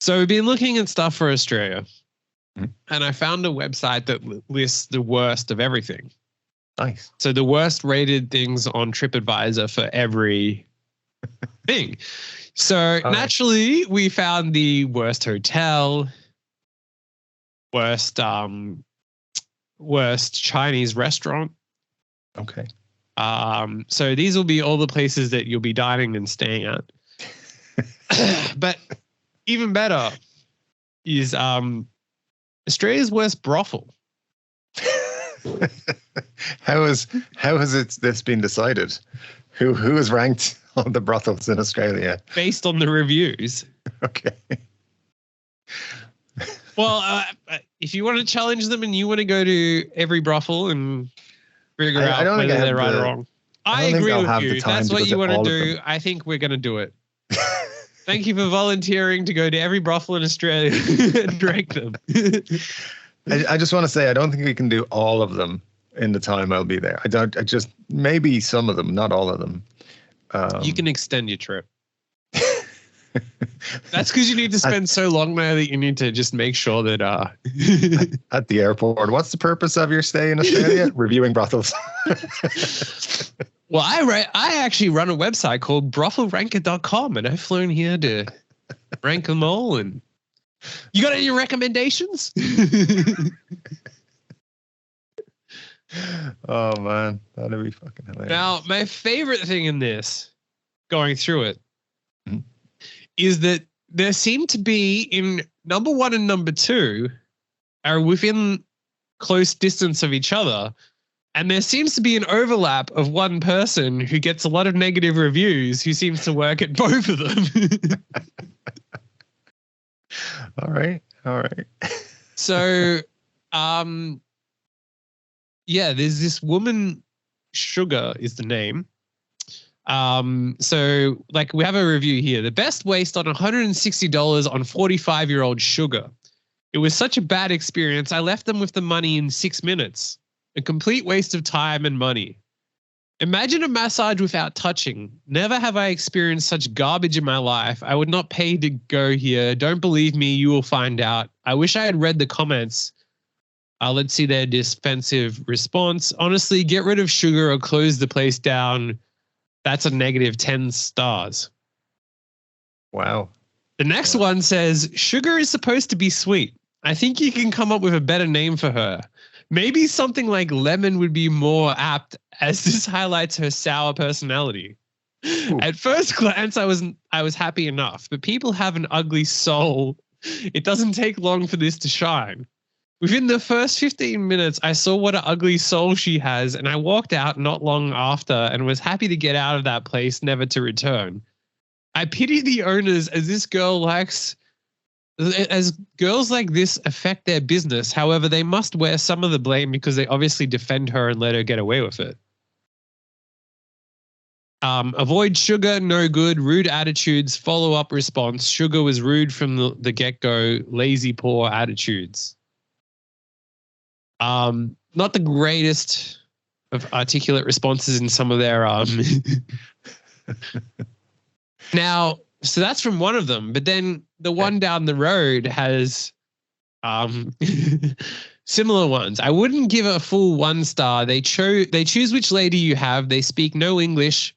So we've been looking at stuff for Australia, and I found a website that lists the worst of everything. Nice. So the worst rated things on TripAdvisor for every thing. So naturally, we found the worst hotel, worst Chinese restaurant. Okay. So these will be all the places that you'll be dining and staying at. But even better is Australia's worst brothel. How has this been decided? Who has ranked all the brothels in Australia? Based on the reviews. Okay. Well, if you want to challenge them and you want to go to every brothel and figure out whether they're right or wrong. I agree with you. If that's what you want to do, I think we're going to do it. Thank you for volunteering to go to every brothel in Australia and rank them. I just want to say, I don't think we can do all of them in the time I'll be there. I just maybe some of them, not all of them. You can extend your trip. That's because you need to spend so long there that you need to just make sure that at the airport. What's the purpose of your stay in Australia? Reviewing brothels. Well, I actually run a website called brothelranker.com, and I've flown here to rank them all. And you got any recommendations? Oh man, that'd be fucking hilarious. Now, my favorite thing in this, going through it, is that there seem to be in number 1 and number 2 are within close distance of each other. And there seems to be an overlap of one person who gets a lot of negative reviews who seems to work at both of them. All right. So, there's this woman, Sugar is the name. So like we have a review here. The best waste on $160 on 45-year-old Sugar. It was such a bad experience. I left them with the money in 6 minutes. A complete waste of time and money. Imagine a massage without touching. Never have I experienced such garbage in my life. I would not pay to go here. Don't believe me. You will find out. I wish I had read the comments. Let's see their defensive response. Honestly, get rid of Sugar or close the place down. That's a negative 10 stars. Wow. The next one says, Sugar is supposed to be sweet. I think you can come up with a better name for her. Maybe something like Lemon would be more apt, as this highlights her sour personality. Ooh. At first glance, I was happy enough, but people have an ugly soul. It doesn't take long for this to shine. Within the first 15 minutes, I saw what an ugly soul she has, and I walked out not long after and was happy to get out of that place, never to return. I pity the owners as girls like this affect their business. However, they must wear some of the blame because they obviously defend her and let her get away with it. Avoid Sugar, no good. Rude attitudes, follow-up response. Sugar was rude from the get-go. Lazy, poor attitudes. Not the greatest of articulate responses in some of their Now, so that's from one of them, but then the one down the road has similar ones. I wouldn't give it a full 1 star. They choose which lady you have. They speak no English.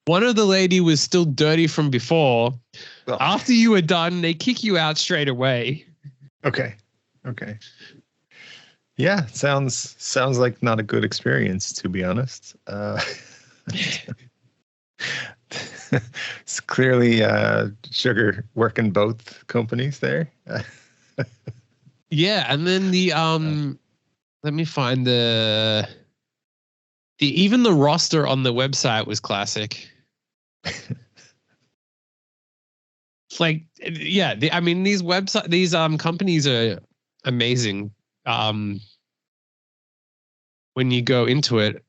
One of the lady was still dirty from before. Well, after you were done, they kick you out straight away. Okay. Yeah, sounds like not a good experience, to be honest. It's clearly Sugar working both companies there. Yeah, and then the let me find even the roster on the website was classic. It's like, yeah, these companies are amazing. When you go into it,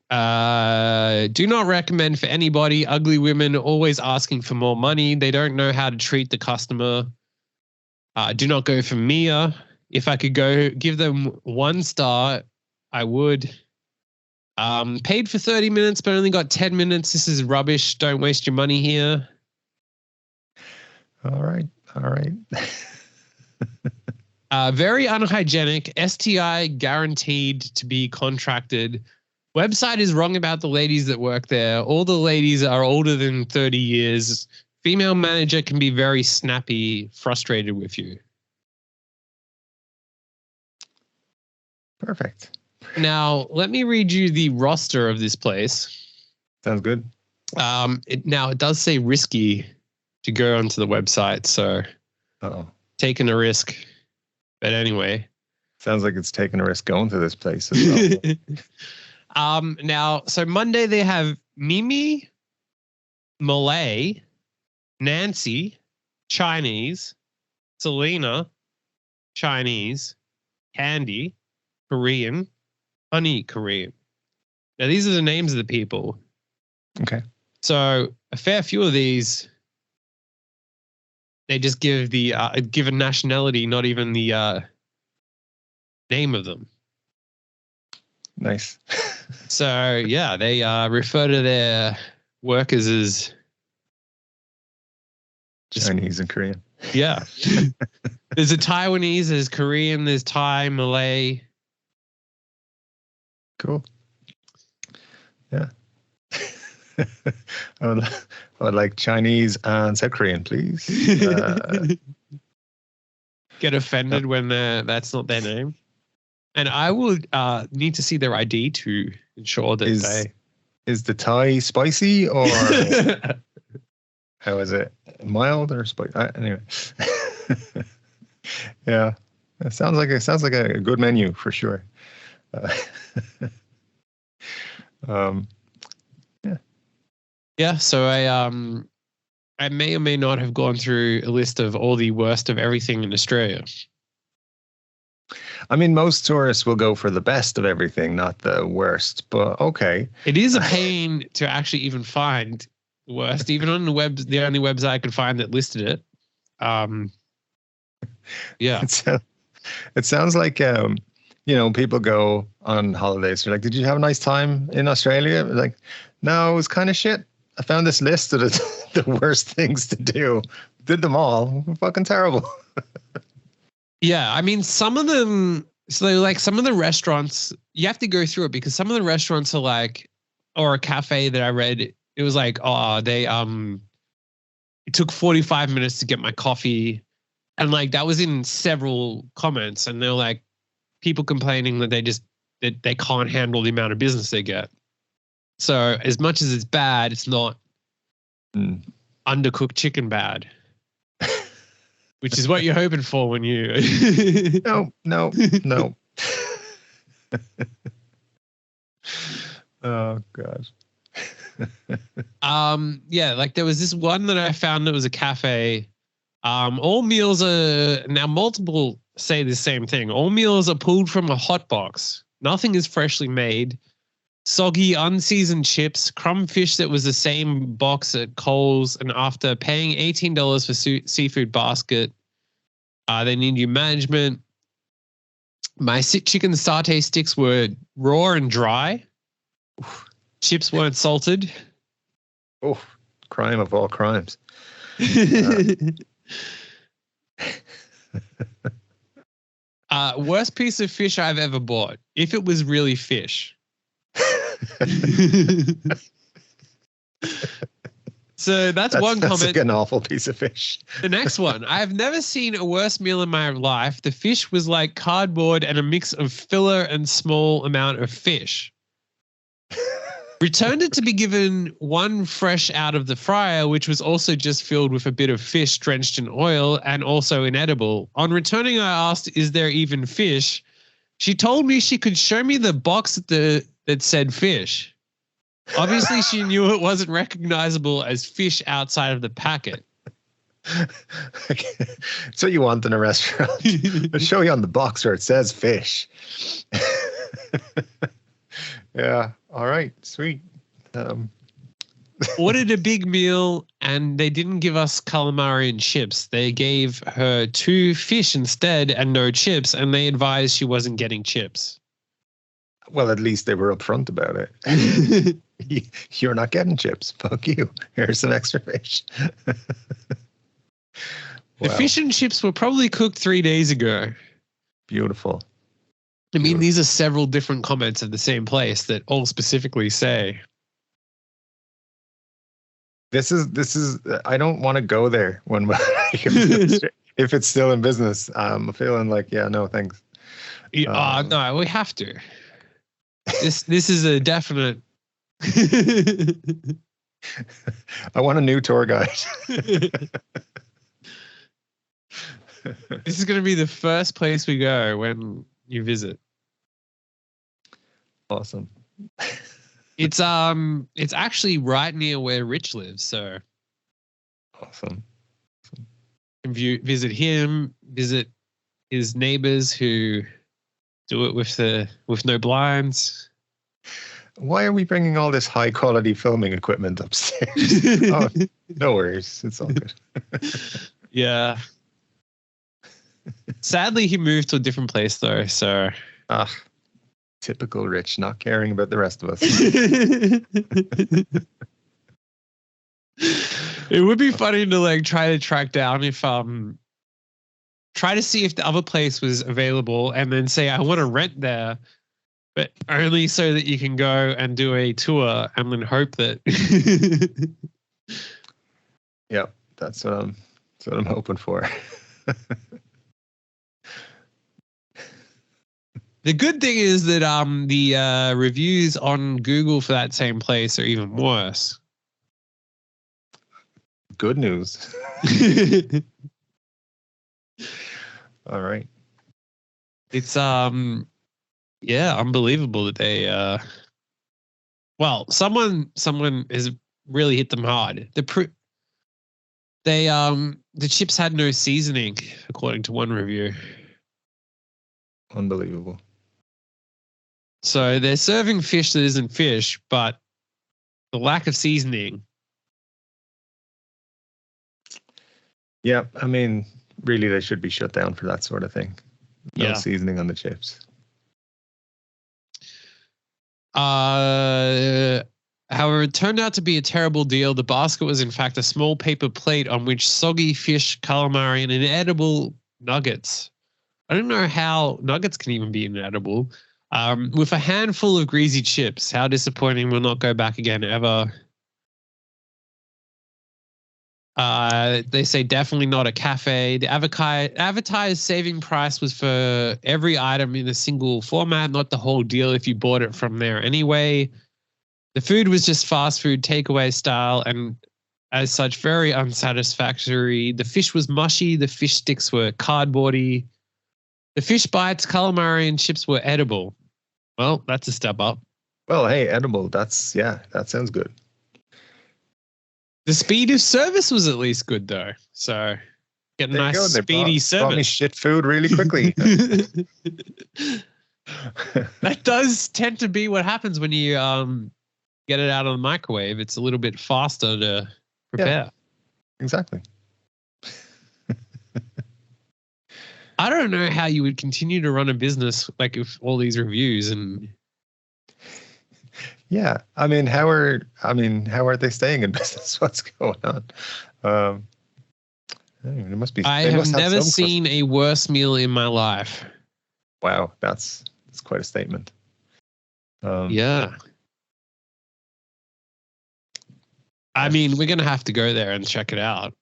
do not recommend for anybody. Ugly women always asking for more money. They don't know how to treat the customer. Do not go for Mia. If I could go give them 1 star, I would. Paid for 30 minutes, but only got 10 minutes. This is rubbish. Don't waste your money here. All right. Very unhygienic. STI guaranteed to be contracted. Website is wrong about the ladies that work there. All the ladies are older than 30 years. Female manager can be very snappy, frustrated with you. Perfect. Now, let me read you the roster of this place. Sounds good. It does say risky to go onto the website, so taking a risk. But anyway. Sounds like it's taking a risk going to this place as well. Now, so Monday they have Mimi, Malay, Nancy, Chinese, Selena, Chinese, Candy, Korean, Honey, Korean. Now, these are the names of the people. Okay. So a fair few of these, they just give the given nationality, not even the name of them. Nice. So yeah, they refer to their workers as Chinese and Korean. Yeah. There's a Taiwanese, there's Korean, there's Thai, Malay. Cool. Yeah. I would like Chinese and South Korean, please. Get offended when that's not their name. And I would need to see their ID to ensure that Is the Thai spicy or how is it? Mild or spicy? Anyway. Yeah. It sounds like a good menu for sure. Yeah, so I may or may not have gone through a list of all the worst of everything in Australia. I mean, most tourists will go for the best of everything, not the worst, but okay. It is a pain to actually even find the worst, even on the web. The only website I could find that listed it. Yeah. It sounds like, people go on holidays. They're like, did you have a nice time in Australia? Like, no, it was kind of shit. I found this list of the worst things to do. Did them all. Fucking terrible. Yeah, I mean, some of them, so like some of the restaurants, you have to go through it because some of the restaurants are like, or a cafe that I read, it was like, it took 45 minutes to get my coffee. And like, that was in several comments and they're like people complaining that they can't handle the amount of business they get. So as much as it's bad, it's not undercooked chicken bad. Which is what you're hoping for when you... No. Oh, God. Yeah, like there was this one that I found that was a cafe. All meals are... Now, multiple say the same thing. All meals are pulled from a hot box. Nothing is freshly made. Soggy, unseasoned chips, crumb fish that was the same box at Coles, and after paying $18 for seafood basket, they need new management. My chicken satay sticks were raw and dry. Chips weren't salted. Oh, crime of all crimes. Worst piece of fish I've ever bought, if it was really fish. So that's one comment. That's like an awful piece of fish. The next one. I've never seen a worse meal in my life. The fish was like cardboard and a mix of filler and small amount of fish. Returned it to be given one fresh out of the fryer, which was also just filled with a bit of fish drenched in oil and also inedible. On returning, I asked, is there even fish? She told me she could show me the box that said fish. Obviously, she knew it wasn't recognizable as fish outside of the packet. So you want in a restaurant? I'll show you on the box where it says fish. Yeah. All right. Sweet. Ordered a big meal and they didn't give us calamari and chips. They gave her 2 fish instead and no chips, and they advised she wasn't getting chips. Well, at least they were upfront about it. You're not getting chips. Fuck you. Here's some extra fish. The fish and chips were probably cooked 3 days ago. Beautiful. I mean, these are several different comments of the same place that all specifically say. This is. I don't want to go there when if it's still in business. I'm feeling like, yeah, no, thanks. No, we have to. This is a definite. I want a new tour guide. This is going to be the first place we go when you visit. Awesome. It's actually right near where Rich lives, so awesome. If you visit him, visit his neighbors who do it with no blinds. Why are we bringing all this high quality filming equipment upstairs? Oh, no worries, it's all good. Yeah. Sadly, he moved to a different place though, so. Typical Rich, not caring about the rest of us. It would be funny to like try to track down if try to see if the other place was available and then say I want to rent there, but only so that you can go and do a tour and then hope that. Yeah, that's what I'm hoping for. The good thing is that the reviews on Google for that same place are even worse. Good news. All right. It's unbelievable that they someone has really hit them hard. The chips had no seasoning, according to one review. Unbelievable. So they're serving fish that isn't fish, but the lack of seasoning. Yeah, I mean, really, they should be shut down for that sort of thing. No seasoning on the chips. However, it turned out to be a terrible deal. The basket was, in fact, a small paper plate on which soggy fish, calamari, and inedible nuggets. I don't know how nuggets can even be inedible. With a handful of greasy chips. How disappointing. Will not go back again ever. They say definitely not a cafe. The advertised saving price was for every item in a single format, not the whole deal if you bought it from there anyway. The food was just fast food takeaway style and as such very unsatisfactory. The fish was mushy. The fish sticks were cardboardy. The fish bites, calamari, and chips were edible. Well, that's a step up. Well, hey, edible. That sounds good. The speed of service was at least good, though. So, get a nice speedy service. Brought me shit food really quickly. That does tend to be what happens when you get it out of the microwave. It's a little bit faster to prepare. Yeah, exactly. I don't know how you would continue to run a business like with all these reviews and. Yeah, I mean, how are they staying in business? What's going on? It must be. I have never seen a worse meal in my life. Wow, that's quite a statement. Yeah. I mean, we're gonna have to go there and check it out,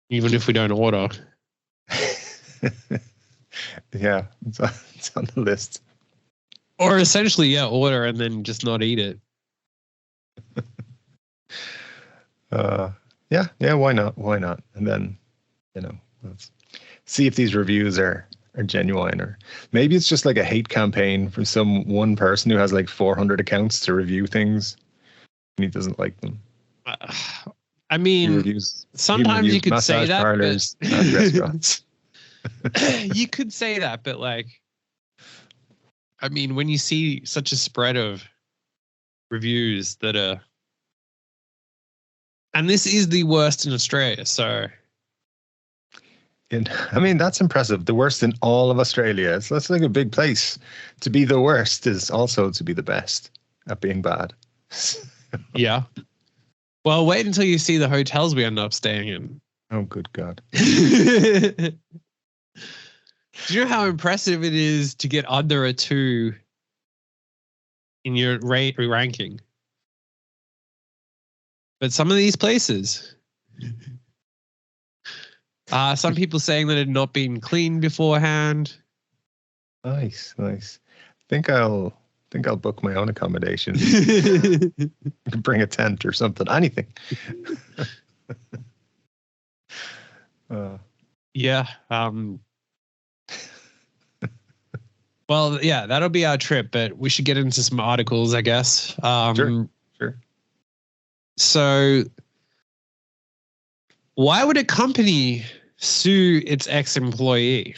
even if we don't order. Yeah, it's on the list. Or essentially, order and then just not eat it. Yeah, why not? And then, let's see if these reviews are genuine, or maybe it's just like a hate campaign from some one person who has like 400 accounts to review things and he doesn't like them. I mean, sometimes you could say that, parlors and restaurants. You could say that, but like, I mean, when you see such a spread of reviews that are, and this is the worst in Australia, so. I mean, that's impressive. The worst in all of Australia. That's like a big place. To be the worst is also to be the best at being bad. Yeah. Well, wait until you see the hotels we end up staying in. Oh, good God. Do you know how impressive it is to get under a 2 in your ranking? But some of these places, some people saying that it had not been cleaned beforehand. Nice. Think I'll book my own accommodation. Bring a tent or something, anything. Yeah. Well, yeah, that'll be our trip, but we should get into some articles, I guess. Sure. So why would a company sue its ex-employee?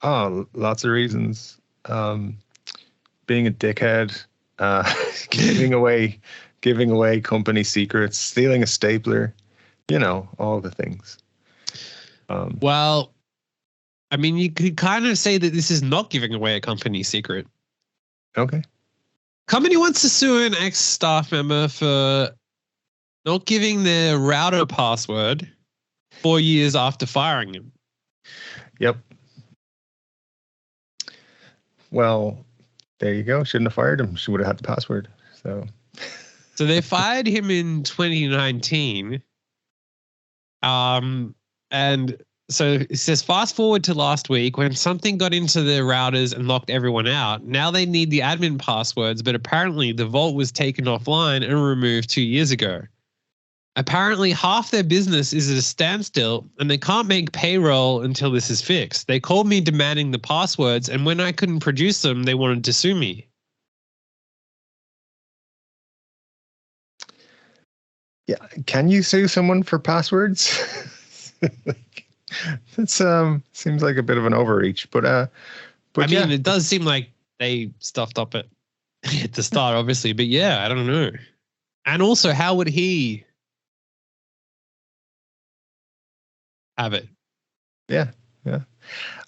Oh, lots of reasons. Being a dickhead, giving away company secrets, stealing a stapler, all the things. Well, I mean, you could kind of say that this is not giving away a company secret. Okay. Company wants to sue an ex-staff member for not giving their router password 4 years after firing him. Yep. Well, there you go. Shouldn't have fired him. She would have had the password. So they fired him in 2019. And so it says, fast forward to last week when something got into their routers and locked everyone out. Now they need the admin passwords, but apparently the vault was taken offline and removed 2 years ago. Apparently half their business is at a standstill and they can't make payroll until this is fixed. They called me demanding the passwords, and when I couldn't produce them, they wanted to sue me. Yeah. Can you sue someone for passwords? It seems like a bit of an overreach, but I mean, it does seem like they stuffed up at the start, obviously, but yeah, I don't know. And also, how would he have it? Yeah.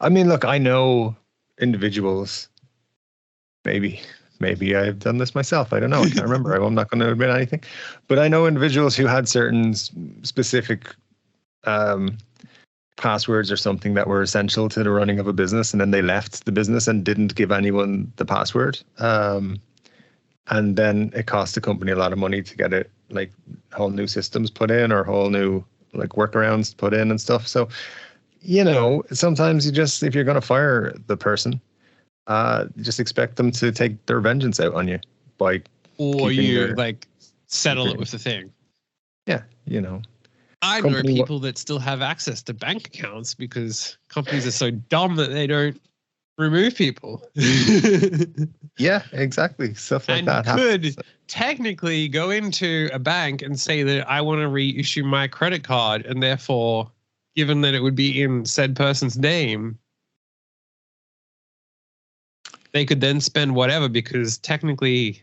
I mean, look, I know individuals. Maybe I've done this myself. I don't know. I can't remember. I'm not going to admit anything, but I know individuals who had certain specific passwords or something that were essential to the running of a business, and then they left the business and didn't give anyone the password. And then it cost the company a lot of money to get it, like whole new systems put in or whole new like workarounds put in and stuff. So, sometimes if you're going to fire the person, just expect them to take their vengeance out on you by, or settle it with the thing. Yeah. I know people that still have access to bank accounts because companies are so dumb that they don't remove people. Yeah, exactly. Stuff like that. And you could technically go into a bank and say that I want to reissue my credit card, and therefore, given that it would be in said person's name, they could then spend whatever because technically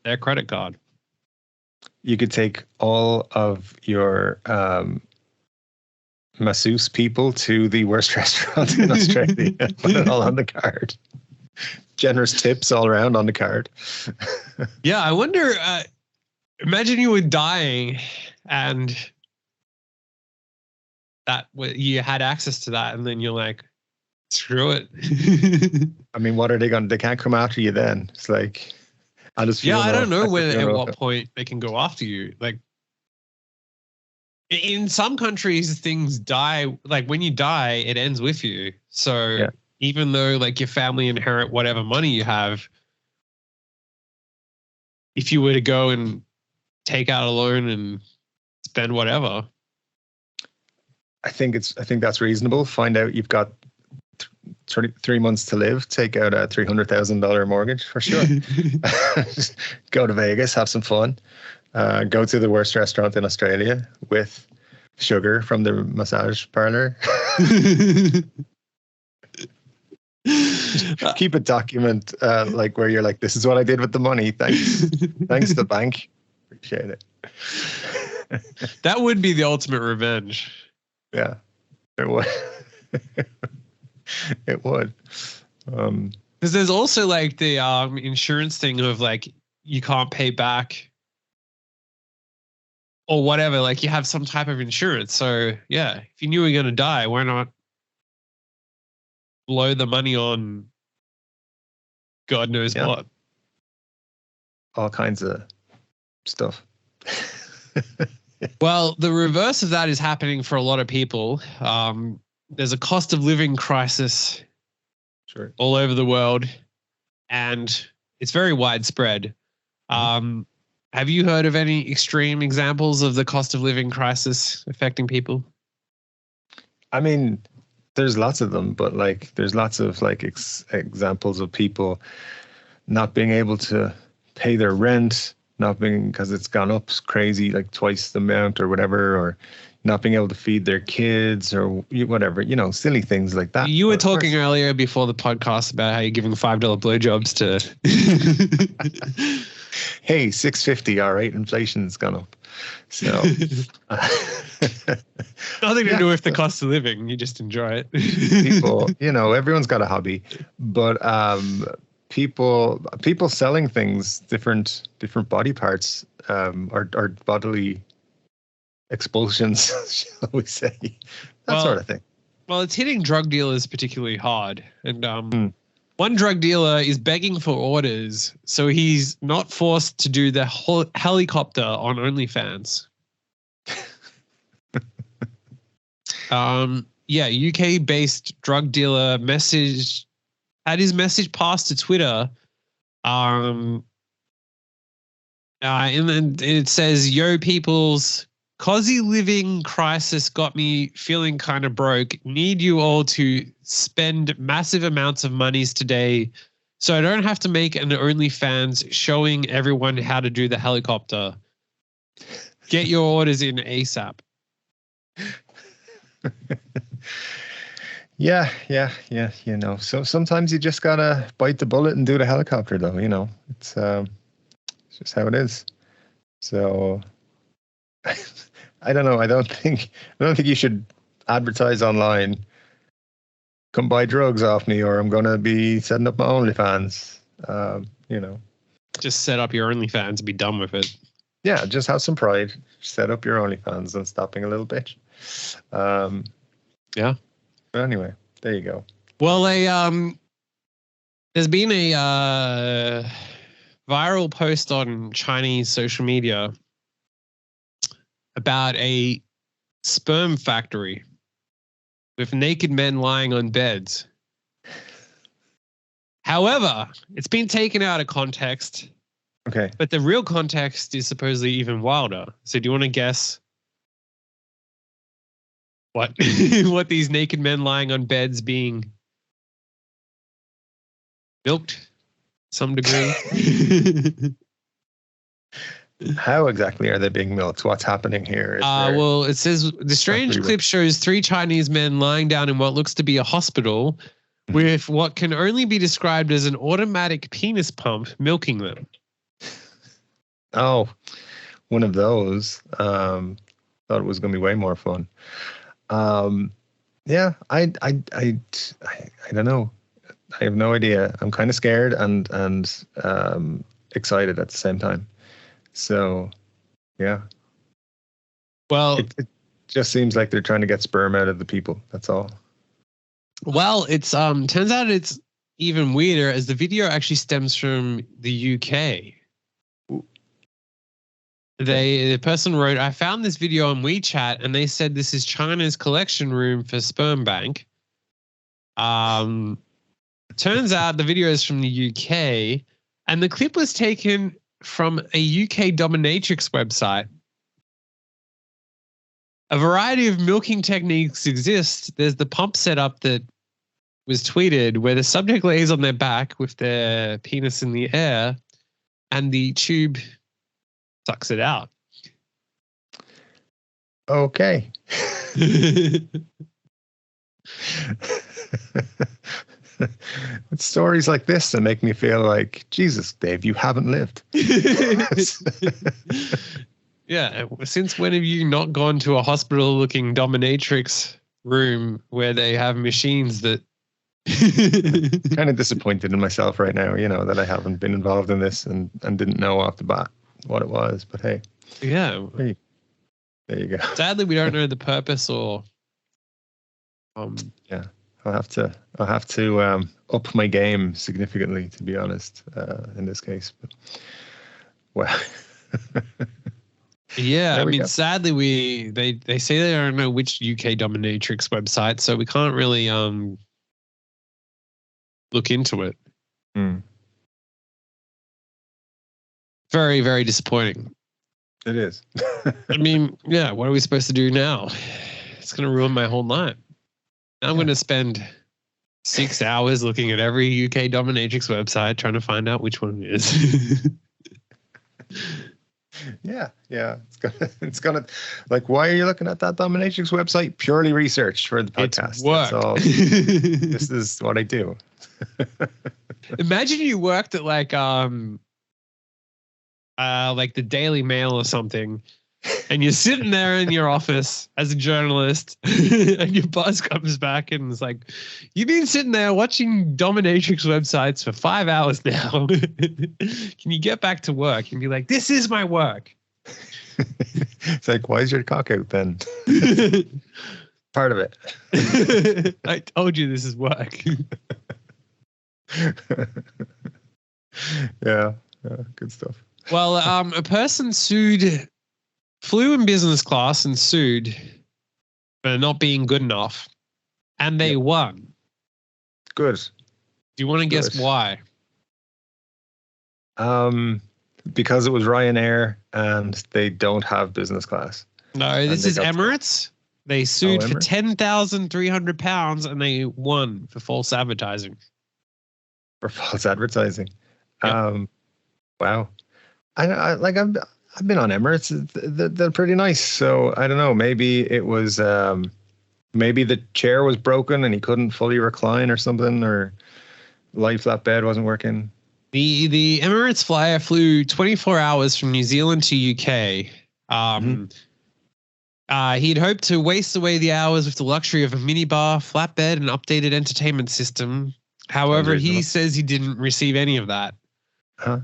their credit card. You could take all of your masseuse people to the worst restaurant in Australia and put it all on the card. Generous tips all around on the card. Yeah, I wonder, imagine you were dying and that you had access to that, and then you're like, screw it. I mean, what are they going to, they can't come after you then. It's like, I don't know at what point they can go after you. Like in some countries, things die. Like when you die, it ends with you. So even though like your family inherit whatever money you have, if you were to go and take out a loan and spend whatever, I think that's reasonable. Find out you've got 3 months to live, take out a $300,000 mortgage for sure. Go to Vegas, have some fun, go to the worst restaurant in Australia with sugar from the massage parlor. Keep a document like where you're like, this is what I did with the money. Thanks the bank. Appreciate it. That would be the ultimate revenge. Yeah, it would. It would. Because there's also like the insurance thing of like you can't pay back or whatever. Like you have some type of insurance. So yeah, if you knew you were going to die, why not blow the money on God knows what. All kinds of stuff. Well, the reverse of that is happening for a lot of people. There's a cost of living crisis all over the world, and it's very widespread. Have you heard of any extreme examples of the cost of living crisis affecting people? I mean, there's lots of them, but like there's lots of like examples of people not being able to pay their rent, not being, because it's gone up crazy, like twice the amount or whatever, or not being able to feed their kids or whatever, silly things like that. You were talking earlier before the podcast about how you're giving $5 blowjobs to. Hey, $6.50. All right, inflation's gone up. So nothing to do with the cost of living. You just enjoy it. People, everyone's got a hobby, but people selling things, different body parts, are bodily expulsions, shall we say, that sort of thing. Well, it's hitting drug dealers particularly hard, and one drug dealer is begging for orders so he's not forced to do the whole helicopter on OnlyFans. UK-based drug dealer had his message passed to Twitter. And then it says, "Yo, peoples, cozy living crisis got me feeling kind of broke. Need you all to spend massive amounts of monies today so I don't have to make an OnlyFans showing everyone how to do the helicopter. Get your orders in ASAP." Yeah. So sometimes you just gotta bite the bullet and do the helicopter, though. It's just how it is. So I don't know. I don't think you should advertise online. Come buy drugs off me, or I'm gonna be setting up my OnlyFans. Just set up your OnlyFans and be done with it. Yeah, just have some pride. Set up your OnlyFans and stop being a little bitch. Yeah. But anyway, there you go. Well, there's been a viral post on Chinese social media about a sperm factory with naked men lying on beds. However, it's been taken out of context. Okay. But the real context is supposedly even wilder. So do you want to guess what what these naked men lying on beds being milked to some degree? How exactly are they being milked? What's happening here? Well, it says the strange clip shows 3 Chinese men lying down in what looks to be a hospital with what can only be described as an automatic penis pump milking them. Oh, one of those. Thought it was going to be way more fun. Yeah, I don't know. I have no idea. I'm kind of scared and excited at the same time. So, yeah. Well, it just seems like they're trying to get sperm out of the people. That's all. Well, it's turns out it's even weirder as the video actually stems from the UK. The person wrote, "I found this video on WeChat and they said this is China's collection room for sperm bank." Turns out the video is from the UK and the clip was taken from a UK dominatrix website. A variety of milking techniques exist. There's the pump setup that was tweeted where the subject lays on their back with their penis in the air and the tube sucks it out. Okay. It's stories like this that make me feel like, Jesus, Dave, you haven't lived. Yeah. Since when have you not gone to a hospital-looking dominatrix room where they have machines that... Kind of disappointed in myself right now, that I haven't been involved in this and didn't know off the bat what it was. But hey. Yeah. There you go. Sadly, we don't know the purpose or... Yeah. I'll have to up my game significantly, to be honest, in this case. But, well, yeah. I mean, sadly, they say they don't know which UK dominatrix website, so we can't really look into it. Very, very disappointing. It is. I mean, yeah. What are we supposed to do now? It's going to ruin my whole night. I'm going to spend 6 hours looking at every UK dominatrix website trying to find out which one it is. Yeah. It's gonna like, why are you looking at that dominatrix website? Purely research for the podcast. It's work. This is what I do. Imagine you worked at like the Daily Mail or something, and you're sitting there in your office as a journalist, and your boss comes back and is like, "You've been sitting there watching dominatrix websites for 5 hours now. Can you get back to work?" And be like, "This is my work." It's like, why is your cock out then? Part of it. I told you this is work. Yeah, good stuff. Well, a person flew in business class and sued for not being good enough, and they won. Good. Do you want to guess why? Because it was Ryanair and they don't have business class. No, this is Emirates. They sued for £10,300 and they won for false advertising. For false advertising. Yep. Wow. I've been on Emirates. They're pretty nice. So I don't know. Maybe it was maybe the chair was broken and he couldn't fully recline or something, or lie flat bed wasn't working. The Emirates flyer flew 24 hours from New Zealand to UK. He'd hoped to waste away the hours with the luxury of a minibar, flatbed, and updated entertainment system. However, he says he didn't receive any of that. Huh?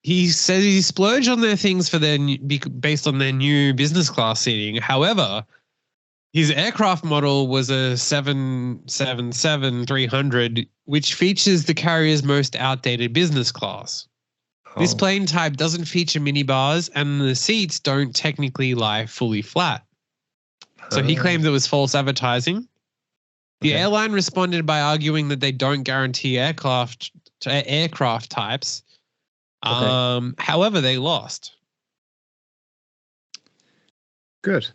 He says he splurged on their things for based on their new business class seating. However, his aircraft model was a 777-300, which features the carrier's most outdated business class. Oh. This plane type doesn't feature minibars, and the seats don't technically lie fully flat. So he claimed it was false advertising. The airline responded by arguing that they don't guarantee aircraft types. However, they lost. Good.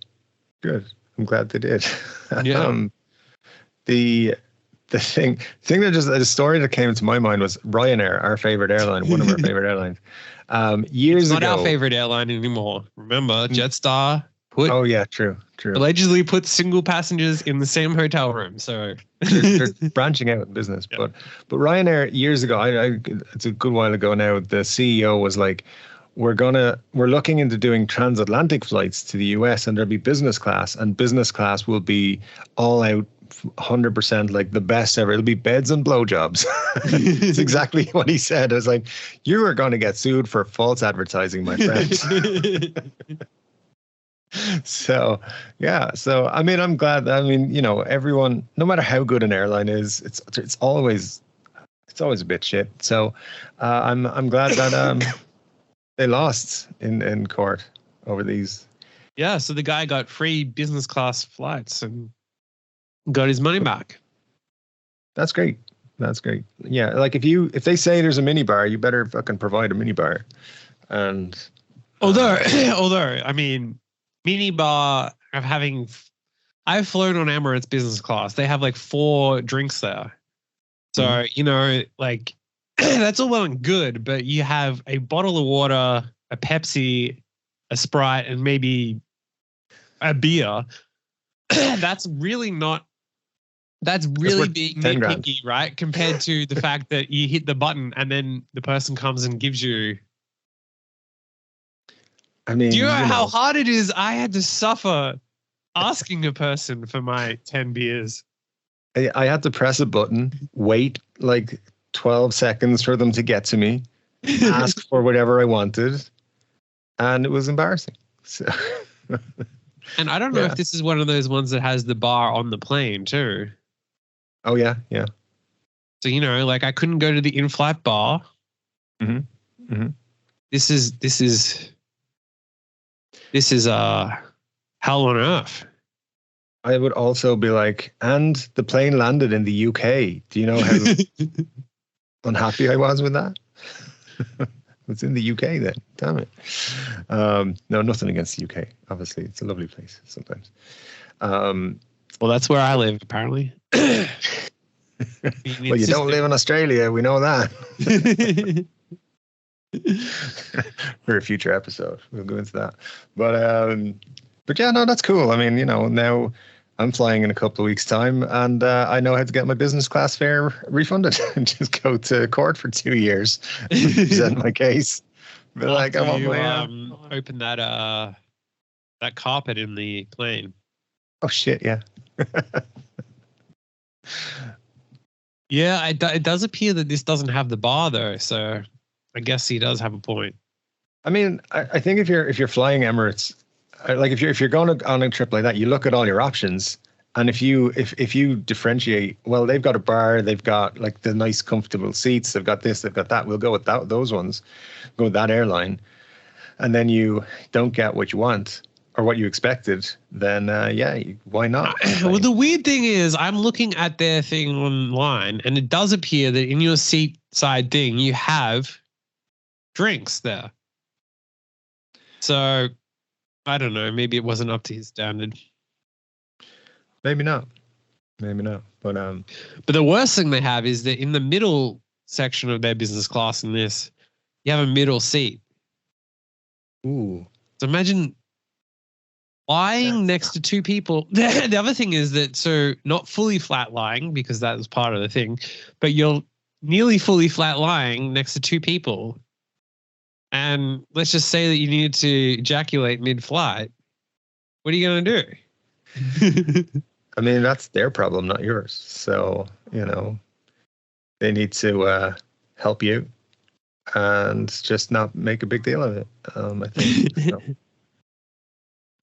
I'm glad they did. Yeah. The thing that the story that came to my mind was Ryanair, our favorite airline, one of our favorite airlines. Years ago, it's not our favorite airline anymore. Remember, Jetstar true. Allegedly put single passengers in the same hotel room. So they're branching out in business. Yeah. But Ryanair years ago, it's a good while ago now, the CEO was like, we're looking into doing transatlantic flights to the US, and there'll be business class, and business class will be all out 100% like the best ever. It'll be beds and blowjobs. It's exactly what he said. I was like, you are going to get sued for false advertising, my friend. So I mean, I'm glad. I mean, everyone, no matter how good an airline is, it's always a bit shit. So I'm glad that they lost in court over these. Yeah, so the guy got free business class flights and got his money back. That's great. Yeah, like if they say there's a minibar, you better fucking provide a minibar. And although I mean, minibar I've flown on Emirates business class. They have like 4 drinks there. So, like that's all well and good, but you have a bottle of water, a Pepsi, a Sprite, and maybe a beer. That's really being nitpicky, right? Compared to the fact that you hit the button and then the person comes and gives you. I mean, do you know how hard it is? I had to suffer asking a person for my 10 beers. I had to press a button, wait like 12 seconds for them to get to me, ask for whatever I wanted, and it was embarrassing. So And I don't know if this is one of those ones that has the bar on the plane too. Oh yeah, yeah. So like I couldn't go to the in-flight bar. Mm-hmm. Mm-hmm. This is hell on earth. I would also be like, and the plane landed in the UK. Do you know how unhappy I was with that? It's in the UK then. Damn it. No, nothing against the UK. Obviously, it's a lovely place sometimes. Well, that's where I live, apparently. Well, you don't live in Australia. We know that. For a future episode, we'll go into that. But yeah, no, that's cool. I mean, now I'm flying in a couple of weeks' time, and I know how to get my business class fare refunded and just go to court for 2 years and present my case. But like, I'm on my open that carpet in the plane. Oh shit! Yeah. Yeah, it does appear that this doesn't have the bar though, so I guess he does have a point. I mean, I think if you're flying Emirates, like if you're going on a trip like that, you look at all your options, and if you differentiate, well, they've got a bar, they've got like the nice comfortable seats, they've got this, they've got that. We'll go with those ones, go with that airline, and then you don't get what you want or what you expected, then why not? Well, the weird thing is, I'm looking at their thing online, and it does appear that in your seat side thing, you have drinks there. So I don't know. Maybe it wasn't up to his standard. Maybe not. But the worst thing they have is that in the middle section of their business class in this, you have a middle seat. Ooh. So imagine lying next to two people. The other thing is that, so not fully flat lying, because that was part of the thing, but you're nearly fully flat lying next to two people. And let's just say that you needed to ejaculate mid-flight. What are you going to do? I mean, that's their problem, not yours. So, they need to help you and just not make a big deal of it. I think. So.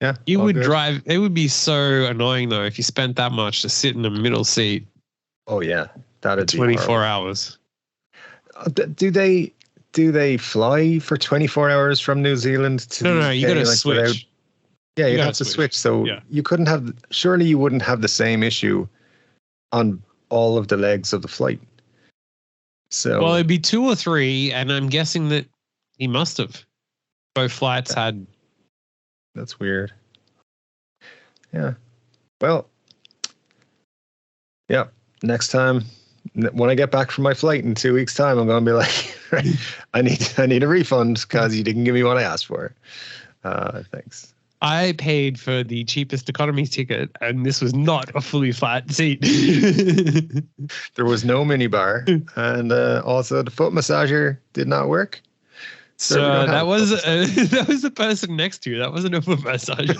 Yeah. You would drive. It would be so annoying though if you spent that much to sit in the middle seat. Oh yeah, that'd be 24 hours. Do they fly for 24 hours from New Zealand to? No, you got to switch. You have to switch. So you couldn't have. Surely you wouldn't have the same issue on all of the legs of the flight. So it'd be 2 or 3, and I'm guessing that he must have. Both flights had. That's weird. Yeah. Well. Yeah. Next time, when I get back from my flight in 2 weeks' time, I'm going to be like, I need a refund because you didn't give me what I asked for. Thanks. I paid for the cheapest economy ticket, and this was not a fully flat seat. There was no minibar, and also the foot massager did not work. So that was the person next to you. That wasn't a foot massager.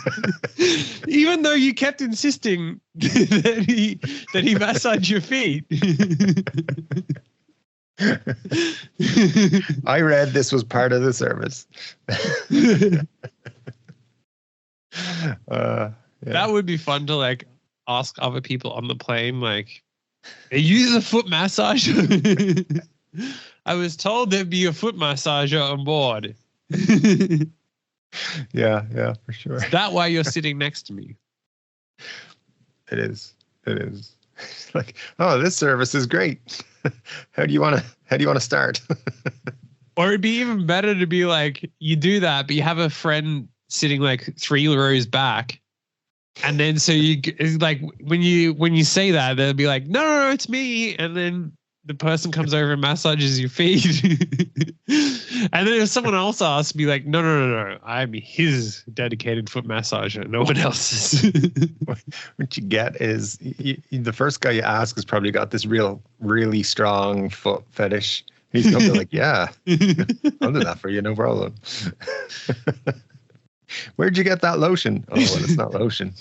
Even though you kept insisting that he massaged your feet. I read this was part of the service. That would be fun to like ask other people on the plane, like, are you the foot massager? I was told there'd be a foot massager on board. Yeah, for sure. Is that why you're sitting next to me? It is. Like, oh, this service is great. How do you want to start? Or it'd be even better to be like, you do that, but you have a friend sitting like 3 rows back, and then so it's like when you say that, they'll be like, no, it's me, and then the person comes over and massages your feet. And then if someone else asks, be like, no, I'm his dedicated foot massager, no one else's. What you get is the first guy you ask has probably got this really strong foot fetish. He's going to be like, yeah, I'll do that for you, no problem. Where'd you get that lotion? Oh, well, it's not lotion.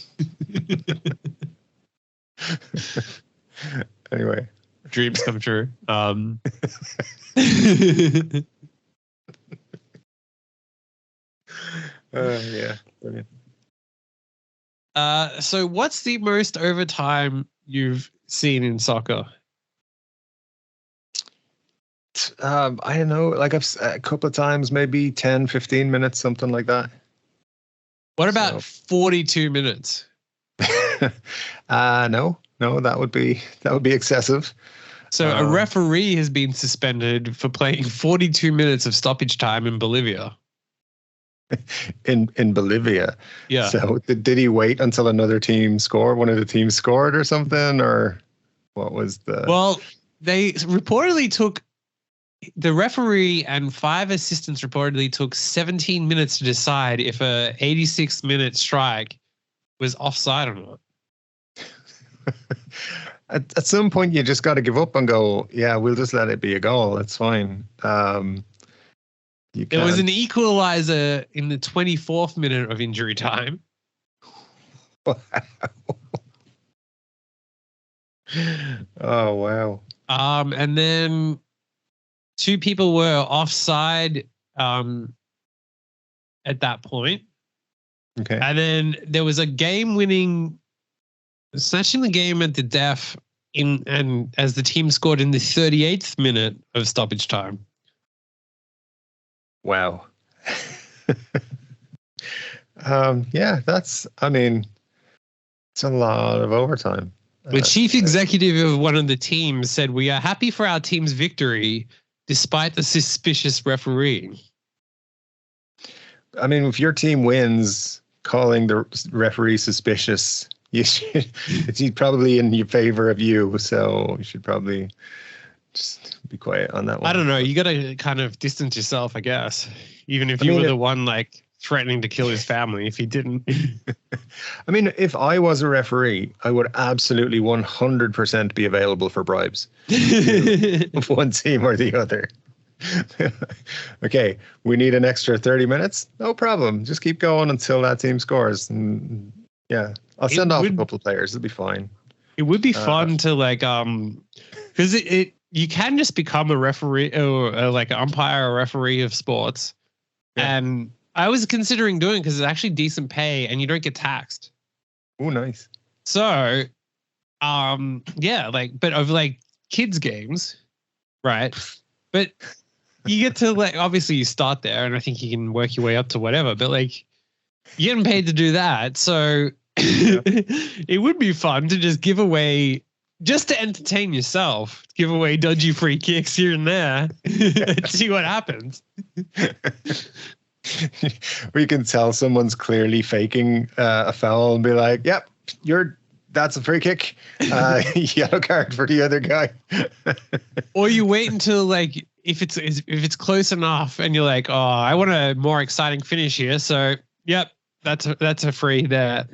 Anyway. Dreams come true. Yeah, brilliant. So what's the most overtime you've seen in soccer? I don't know, like a couple of times, maybe 10, 15 minutes, something like that. What about 42 minutes? No, that would be excessive. So a referee has been suspended for playing 42 minutes of stoppage time in Bolivia. In Bolivia. Yeah. So did he wait until another team scored? One of the teams scored or something, or what was the? Well, they reportedly took the referee and 5 assistants reportedly took 17 minutes to decide if a 86-minute strike was offside or not. At some point, you just got to give up and go, yeah, we'll just let it be a goal. It's fine. There was an equalizer in the 24th minute of injury time. Wow. Oh, wow. And then 2 people were offside at that point. Okay. And then there was a game-winning, snatching the game at the death and as the team scored in the 38th minute of stoppage time. Wow. Yeah, it's a lot of overtime. The chief executive of one of the teams said, "We are happy for our team's victory despite the suspicious refereeing." I mean, if your team wins, calling the referee suspicious, he's probably in your favor of you, so you should probably just be quiet on that one. I don't know. You got to kind of distance yourself, I guess, even if you were the one like threatening to kill his family if he didn't. I mean, if I was a referee, I would absolutely 100% be available for bribes of one team or the other. Okay, we need an extra 30 minutes. No problem. Just keep going until that team scores. And yeah, I'll send off a couple of players. It'll be fine. It would be fun to like, because you can just become a referee or like an umpire or referee of sports. Yeah. And I was considering doing because it's actually decent pay and you don't get taxed. Oh, nice. So, yeah, like, but of like kids games, right? But you get to like, obviously you start there and I think you can work your way up to whatever, but like you're getting paid to do that. So it would be fun to just give away, just to entertain yourself, give away dodgy free kicks here and there and see what happens. Or you can tell someone's clearly faking a foul and be like, yep, that's a free kick. Yellow card for the other guy. Or you wait until like, if it's close enough and you're like, oh, I want a more exciting finish here. So, yep, that's a free there.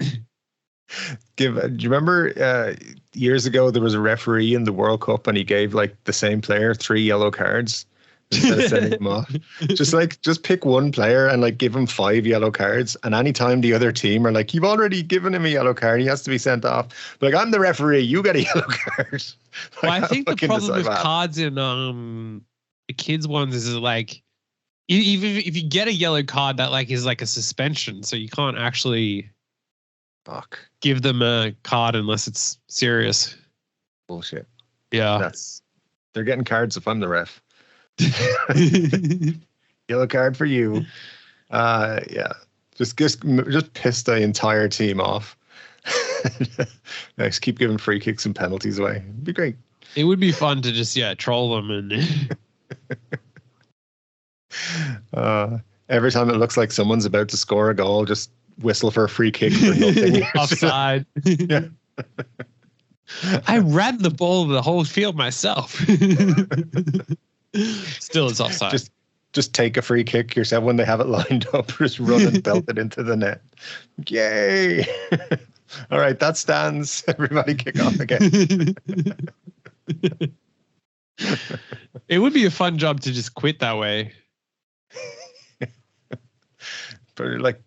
Do you remember years ago there was a referee in the World Cup and he gave like the same player 3 yellow cards instead of sending him off? Just pick one player and like give him 5 yellow cards, and anytime the other team are like, you've already given him a yellow card, he has to be sent off. But like, I'm the referee, you get a yellow card. Well, I think the problem with cards in the kids ones is like, even if you get a yellow card, that like is like a suspension, so you can't actually give them a card unless it's serious. Bullshit. Yeah. They're getting cards if I'm the ref. Yellow card for you. Yeah. Just piss the entire team off. Next, keep giving free kicks and penalties away. It'd be great. It would be fun to just troll them and every time it looks like someone's about to score a goal, just whistle for a free kick for nothing. Offside. Yeah. I ran the ball the whole field myself. Still, it's offside. Just take a free kick yourself when they have it lined up. Just run and belt it into the net. Yay! All right, that stands. Everybody kick off again. It would be a fun job to just quit that way. But like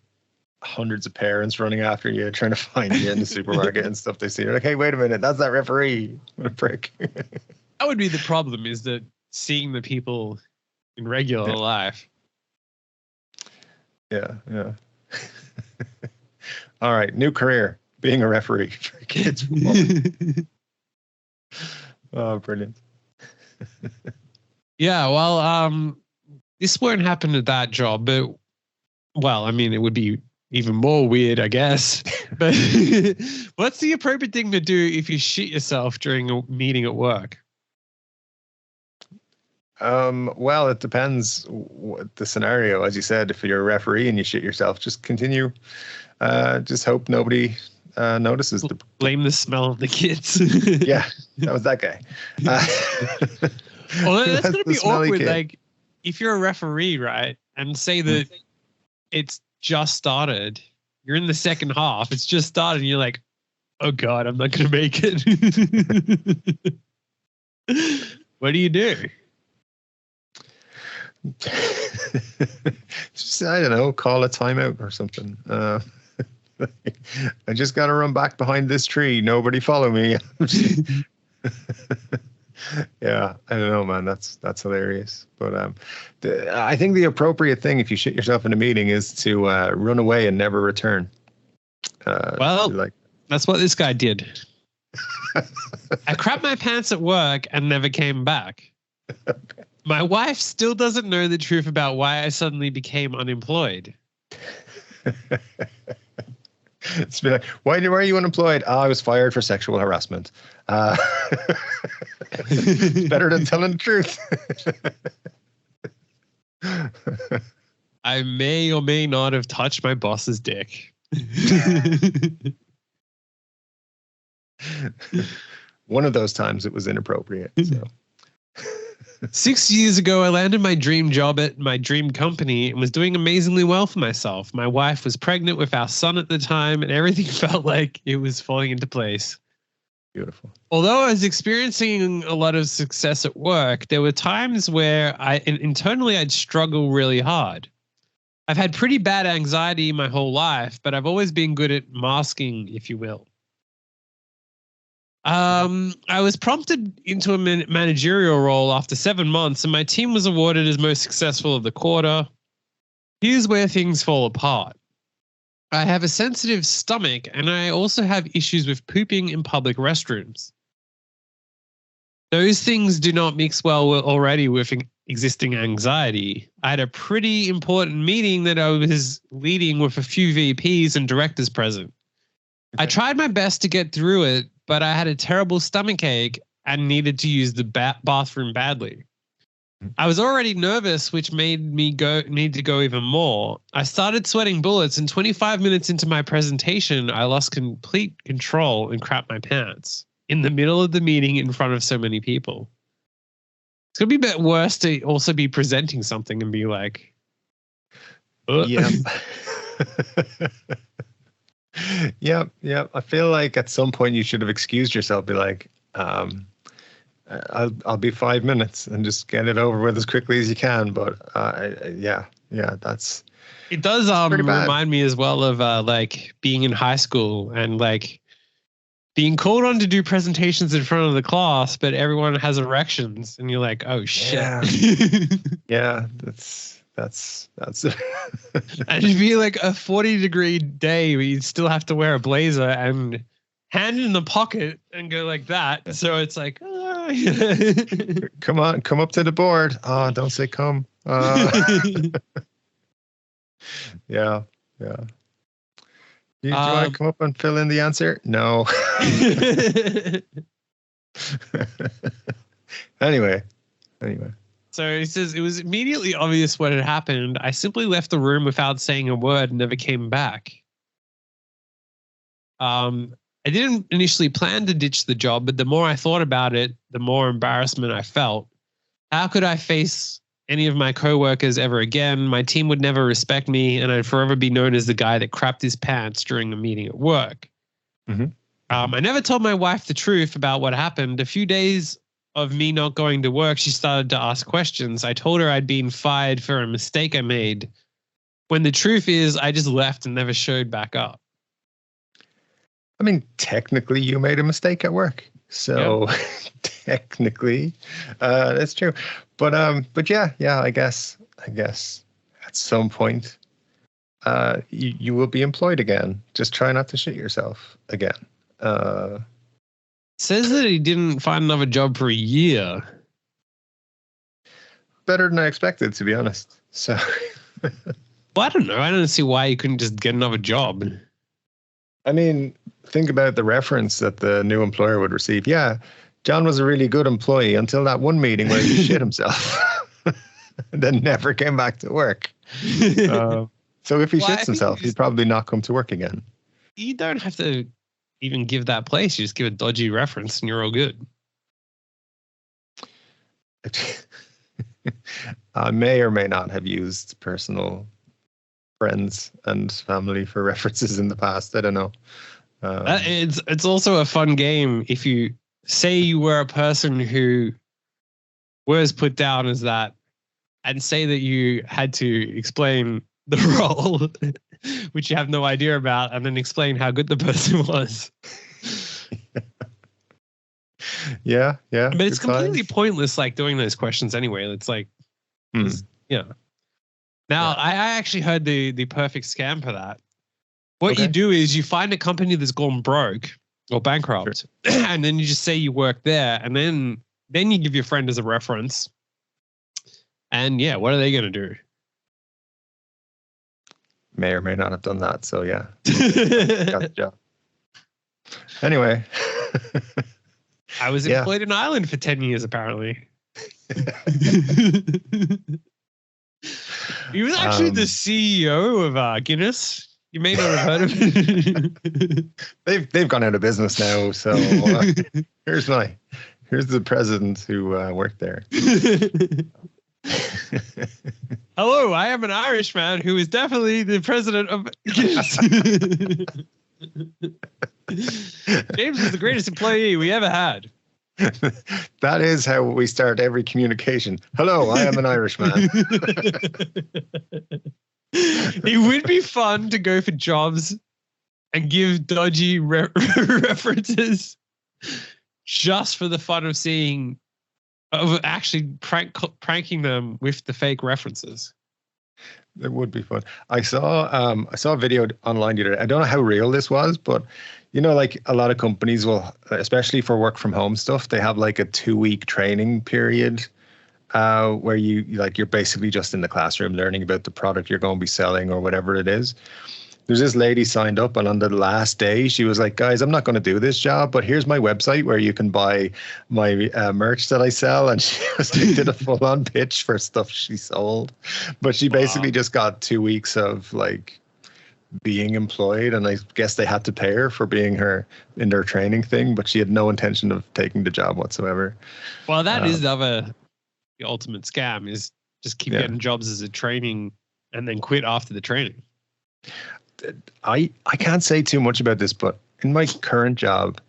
hundreds of parents running after you, trying to find you in the supermarket and stuff. They see, they're like, "Hey, wait a minute, that's that referee." What a prick! That would be the problem: is that seeing the people in regular life. Yeah. All right, new career. being a referee for kids. Oh, brilliant. Yeah, well, this won't happen at that job, but, well, I mean, it would be even more weird, I guess. But what's the appropriate thing to do if you shit yourself during a meeting at work? Well, it depends what the scenario. As you said, if you're a referee and you shit yourself, just continue. Just hope nobody notices. Blame the smell of the kids. Yeah, that was that guy. Well, that's going to be awkward. Kid. Like, if you're a referee, right, and say that it's just started, you're in the second half, it's just started, and you're like, oh God, I'm not going to make it. What do you do? Just, I don't know, call a timeout or something. I just got to run back behind this tree. Nobody follow me. Yeah, I don't know, man. That's hilarious. But I think the appropriate thing if you shit yourself in a meeting is to run away and never return. Well, that's what this guy did. I crapped my pants at work and never came back. Okay. My wife still doesn't know the truth about why I suddenly became unemployed. It's been like, why are you unemployed? Oh, I was fired for sexual harassment. It's better than telling the truth. I may or may not have touched my boss's dick. One of those times it was inappropriate. So. 6 years ago, I landed my dream job at my dream company and was doing amazingly well for myself. My wife was pregnant with our son at the time, and everything felt like it was falling into place. Beautiful. Although I was experiencing a lot of success at work, there were times where internally I'd struggle really hard. I've had pretty bad anxiety my whole life, but I've always been good at masking, if you will. I was prompted into a managerial role after 7 months, and my team was awarded as most successful of the quarter. Here's where things fall apart. I have a sensitive stomach, and I also have issues with pooping in public restrooms. Those things do not mix well already with existing anxiety. I had a pretty important meeting that I was leading with a few VPs and directors present. Okay. I tried my best to get through it, but I had a terrible stomach ache and needed to use the bathroom badly. I was already nervous, which made me need to go even more. I started sweating bullets, and 25 minutes into my presentation, I lost complete control and crapped my pants in the middle of the meeting in front of so many people. It's going to be a bit worse to also be presenting something and be like, ugh. Yeah. Yep. I feel like at some point you should have excused yourself. Be like, I'll be 5 minutes and just get it over with as quickly as you can. But that's. It does remind me as well of like being in high school and like being called on to do presentations in front of the class, but everyone has erections, and you're like, oh shit. Yeah, that's And it'd be like a 40-degree day where you'd still have to wear a blazer and hand it in the pocket and go like that. So it's like, come up to the board. Oh, don't say come. Yeah. Do you want to come up and fill in the answer? No. Anyway. So he says, it was immediately obvious what had happened. I simply left the room without saying a word and never came back. I didn't initially plan to ditch the job, but the more I thought about it, the more embarrassment I felt. How could I face any of my coworkers ever again? My team would never respect me, and I'd forever be known as the guy that crapped his pants during a meeting at work. Mm-hmm. I never told my wife the truth about what happened. A few days of me not going to work, she started to ask questions. I told her I'd been fired for a mistake I made, when the truth is I just left and never showed back up. I mean, technically you made a mistake at work. So technically that's true. But yeah, I guess at some point you will be employed again. Just try not to shit yourself again. Says that he didn't find another job for a year. Better than I expected, to be honest. So, well, I don't know. I don't see why he couldn't just get another job. I mean, think about the reference that the new employer would receive. Yeah, John was a really good employee until that one meeting where he shit himself and then never came back to work. So if he shits himself, he'd probably not come to work again. You don't have to even give that place. You just give a dodgy reference and you're all good. I may or may not have used personal friends and family for references in the past. I don't know. It's also a fun game if you say you were a person who was put down as that and say that you had to explain the role, which you have no idea about, and then explain how good the person was. Yeah. But it's completely pointless, like doing those questions anyway. It's like, yeah. Now, I actually heard the perfect scam for that. What you do is you find a company that's gone broke or bankrupt, and then you just say you work there, and then you give your friend as a reference. And yeah, what are they going to do? May or may not have done that. So yeah, got the job. Anyway, I was employed in Ireland for 10 years, apparently. He was actually the CEO of Guinness. You may not have heard of it. They've gone out of business now. So here's the president who worked there. Hello, I am an Irishman who is definitely the president of Guinness. James is the greatest employee we ever had. That is how we start every communication. Hello, I am an Irishman. It would be fun to go for jobs and give dodgy references just for the fun of actually pranking them with the fake references. It would be fun. I saw a video online the other day. I don't know how real this was, but you know, like a lot of companies will, especially for work from home stuff, they have like a 2-week training period where you're basically just in the classroom learning about the product you're going to be selling or whatever it is. There's this lady signed up, and on the last day, she was like, guys, I'm not going to do this job, but here's my website where you can buy my merch that I sell. And she did a full-on pitch for stuff she sold. But she basically just got 2 weeks of like being employed, and I guess they had to pay her for being her in their training thing, but she had no intention of taking the job whatsoever. Well, that is the ultimate scam, is just keep getting jobs as a training and then quit after the training. I can't say too much about this, but in my current job,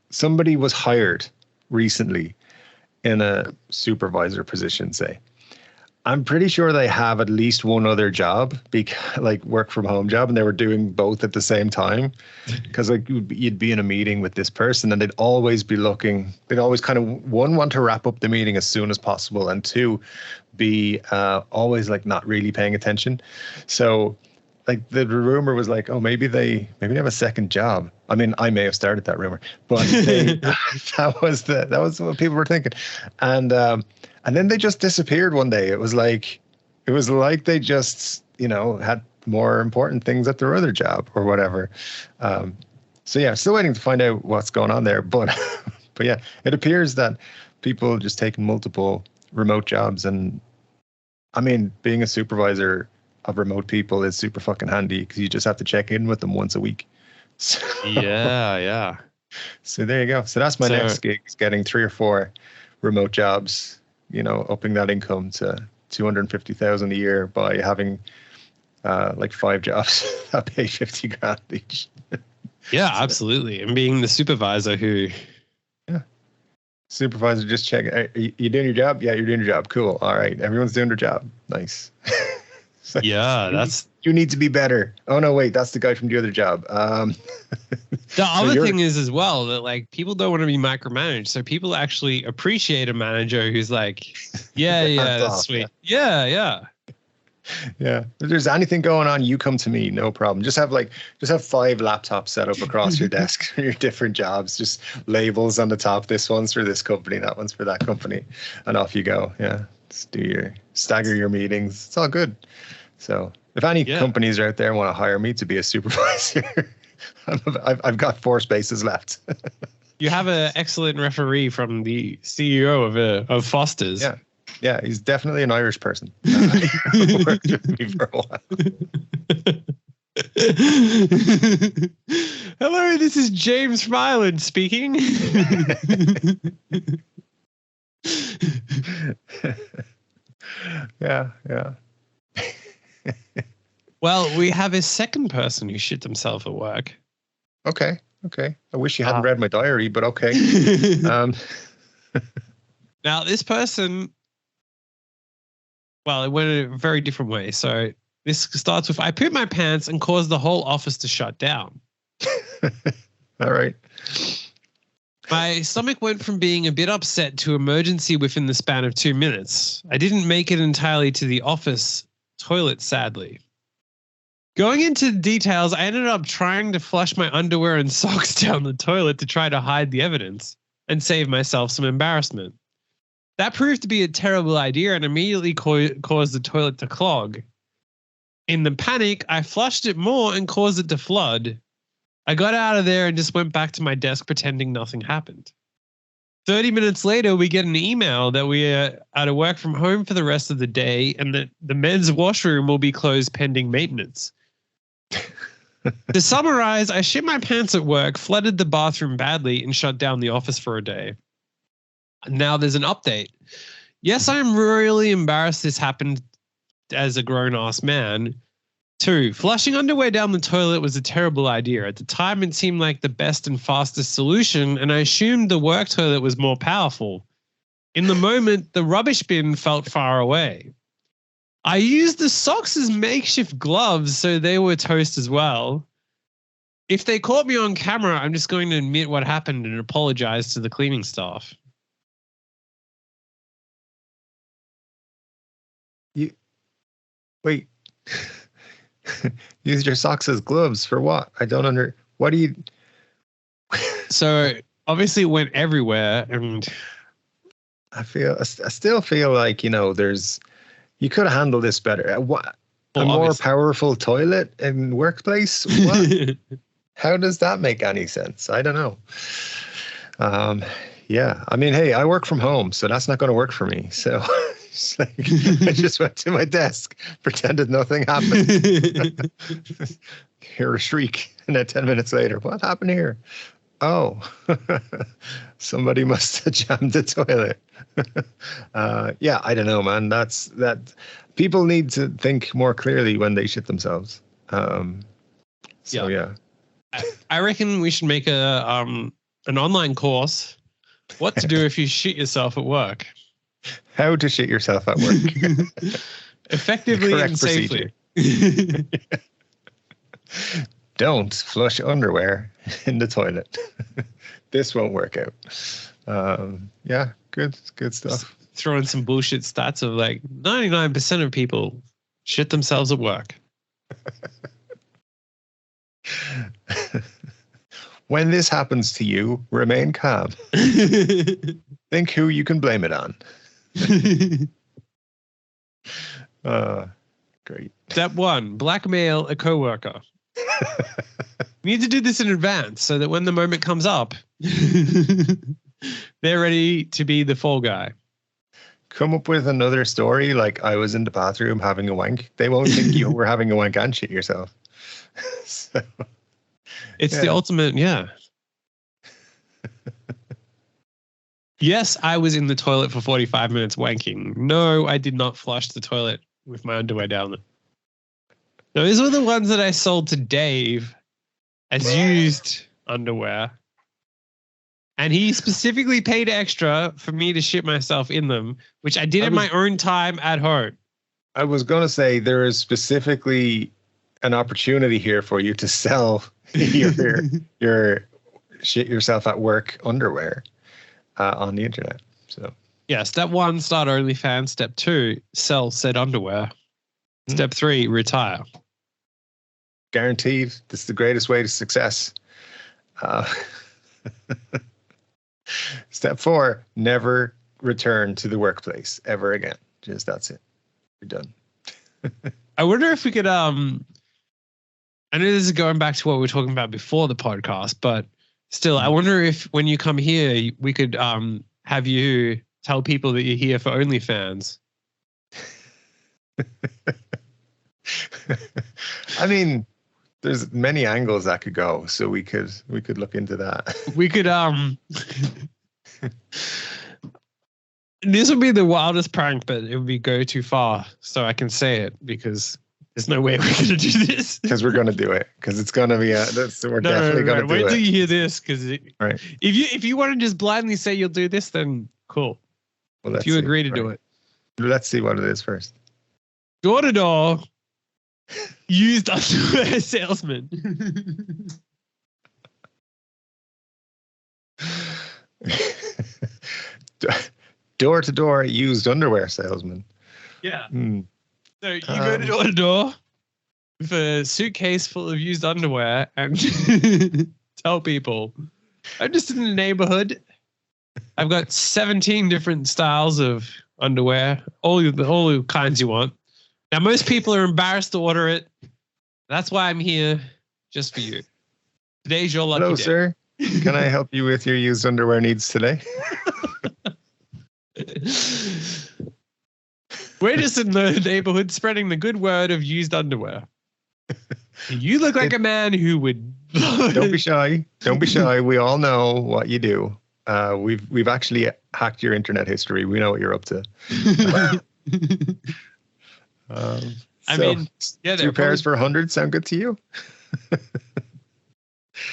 somebody was hired recently in a supervisor position, say. I'm pretty sure they have at least one other job, like work from home job, and they were doing both at the same time. Because like you'd be in a meeting with this person, and they'd always be looking. They'd always kind of want to wrap up the meeting as soon as possible, and two, be always like not really paying attention. So like the rumor was like, oh, maybe they have a second job. I mean, I may have started that rumor, but that was what people were thinking, and then they just disappeared one day. It was like they just, had more important things at their other job or whatever. So yeah, still waiting to find out what's going on there. But yeah, it appears that people just taking multiple remote jobs, and I mean, being a supervisor of remote people is super fucking handy because you just have to check in with them once a week. So, yeah. So there you go. So that's my next gig, is getting 3 or 4 remote jobs. Upping that income to 250,000 a year by having like 5 jobs that pay 50 grand each. Yeah, absolutely. And being the supervisor who. Yeah. Supervisor, just check. Are you doing your job? Yeah, you're doing your job. Cool. All right. Everyone's doing their job. Nice. Like, you need to be better. Oh no, wait, that's the guy from the other job. The other thing is as well that like people don't want to be micromanaged, so people actually appreciate a manager who's like, yeah, that's sweet. Yeah. Yeah. If there's anything going on, you come to me, no problem. Just have 5 laptops set up across your desk for your different jobs, just labels on the top. This one's for this company, that one's for that company, and off you go. Yeah. Just stagger your meetings. It's all good. So if any companies are out there and want to hire me to be a supervisor, I've got 4 spaces left. You have an excellent referee from the CEO of Foster's. Yeah. Yeah, he's definitely an Irish person. Worked with me for a while. Hello, this is James from Ireland speaking. Yeah. Well, we have a second person who shit himself at work. Okay. I wish you hadn't read my diary, but okay. Now, this person, well, it went in a very different way. So this starts with, I pooped my pants and caused the whole office to shut down. All right. My stomach went from being a bit upset to emergency within the span of 2 minutes. I didn't make it entirely to the office toilet, sadly. Going into the details, I ended up trying to flush my underwear and socks down the toilet to try to hide the evidence and save myself some embarrassment. That proved to be a terrible idea and immediately caused the toilet to clog. In the panic, I flushed it more and caused it to flood. I got out of there and just went back to my desk pretending nothing happened. 30 minutes later, we get an email that we are to work from home for the rest of the day and that the men's washroom will be closed pending maintenance. To summarize, I shit my pants at work, flooded the bathroom badly, and shut down the office for a day. Now there's an update. Yes, I'm really embarrassed this happened as a grown-ass man. 2, flushing underwear down the toilet was a terrible idea. At the time, it seemed like the best and fastest solution, and I assumed the work toilet was more powerful. In the moment, the rubbish bin felt far away. I used the socks as makeshift gloves, so they were toast as well. If they caught me on camera, I'm just going to admit what happened and apologize to the cleaning staff. Wait. Used your socks as gloves for what? What do you... So obviously it went everywhere, and I still feel like, you could have handled this better. A more powerful toilet in workplace? What? How does that make any sense? I don't know. Yeah. I mean, hey, I work from home, so that's not going to work for me. So it's like, I just went to my desk, pretended nothing happened. Hear a shriek, and then 10 minutes later, what happened here? Oh, somebody must have jammed the toilet. Yeah, I don't know, man. That people need to think more clearly when they shit themselves. Yeah. I reckon we should make an online course. What to do if you shit yourself at work? How to shit yourself at work. Effectively and safely. Don't flush underwear in the toilet. This won't work out. Yeah, good stuff. Throw in some bullshit stats of like 99% of people shit themselves at work. When this happens to you, remain calm. Think who you can blame it on. Great. Step 1, blackmail a coworker. You need to do this in advance so that when the moment comes up, they're ready to be the fall guy. Come up with another story like I was in the bathroom having a wank. They won't think you were having a wank and shit yourself. So, it's the ultimate, yeah. Yes, I was in the toilet for 45 minutes wanking. No, I did not flush the toilet with my underwear down. Those were the ones that I sold to Dave as used underwear. And he specifically paid extra for me to shit myself in them, which I did in my own time at home. I was going to say there is specifically an opportunity here for you to sell your shit yourself at work underwear on the internet. So yeah, step 1, start OnlyFans. Step 2, sell said underwear. Step 3, retire. Guaranteed. This is the greatest way to success. Step 4, never return to the workplace ever again. Just that's it. You're done. I wonder if we could, I know this is going back to what we were talking about before the podcast, but still, I wonder if when you come here, we could have you tell people that you're here for OnlyFans. I mean, there's many angles that could go, so we could look into that. We could this would be the wildest prank, but it would go too far, so I can say it because there's no way we're gonna do this. Because we're gonna do it. Because it's gonna be we're definitely gonna do it. Wait till you hear this, because right. If you want to just blindly say you'll do this, then cool. Well, if you agree to do it, let's see what it is first. Door to door, used underwear salesman. Door to door, used underwear salesman. Yeah. So you go to door with a suitcase full of used underwear and tell people, I'm just in the neighborhood. I've got 17 different styles of underwear, all the kinds you want. Now, most people are embarrassed to order it. That's why I'm here, just for you. Today's your lucky day. Hello, sir. Can I help you with your used underwear needs today? We're just in the neighborhood spreading the good word of used underwear. You look like a man who would. Don't be shy. Don't be shy. We all know what you do. We've actually hacked your internet history. We know what you're up to. I mean, yeah, 2 pairs for 100 sound good to you?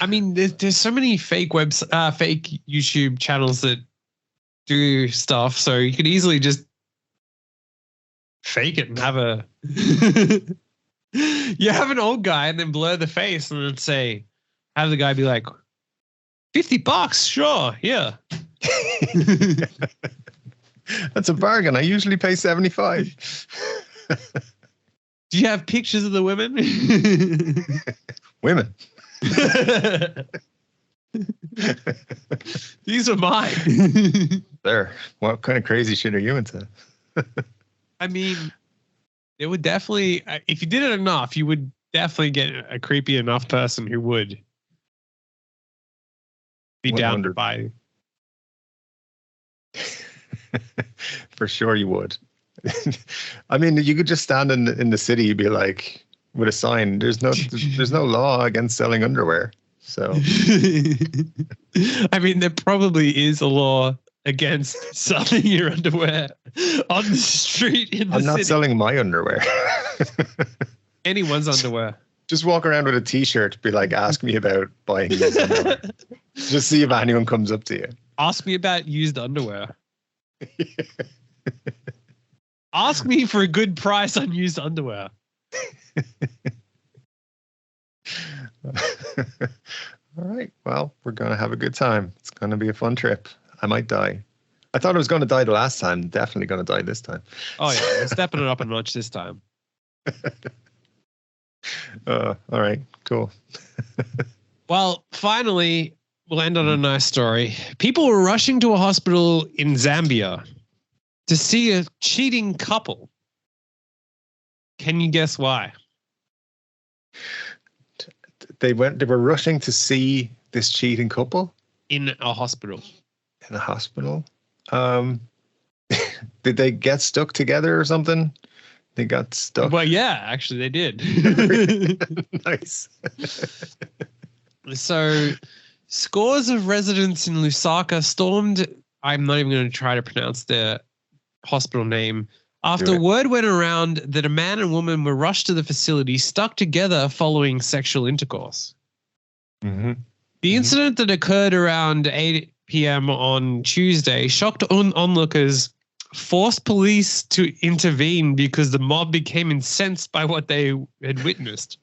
I mean, there's so many fake fake YouTube channels that do stuff, so you could easily just fake it and have a you have an old guy and then blur the face and then say, have the guy be like, $50, sure, yeah. That's a bargain. I usually pay 75. Do you have pictures of the women? Women. These are mine. There. What kind of crazy shit are you into? I mean, it would definitely, if you did it enough, you would definitely get a creepy enough person who would be 100. down to buy. For sure you would. I mean, you could just stand in the city, you'd be like, with a sign, there's no law against selling underwear. So I mean, there probably is a law against selling your underwear on the street in the city. I'm not selling my underwear. Anyone's underwear. Just walk around with a t-shirt, be like, ask me about buying this underwear. Just see if anyone comes up to you. Ask me about used underwear. Ask me for a good price on used underwear. All right. Well, we're going to have a good time. It's going to be a fun trip. I might die. I thought I was going to die the last time. Definitely going to die this time. Oh, yeah. We're stepping it up a notch this time. All right. Cool. Well, finally, we'll end on a nice story. People were rushing to a hospital in Zambia to see a cheating couple. Can you guess why? They were rushing to see this cheating couple in a hospital. In a hospital. Did they get stuck together or something? They got stuck. Well, yeah, actually they did. Nice. So, scores of residents in Lusaka stormed. I'm not even going to try to pronounce their hospital name. After word went around that a man and woman were rushed to the facility, stuck together following sexual intercourse. Mm-hmm. The incident that occurred around 8 p.m. on Tuesday shocked onlookers, forced police to intervene because the mob became incensed by what they had witnessed.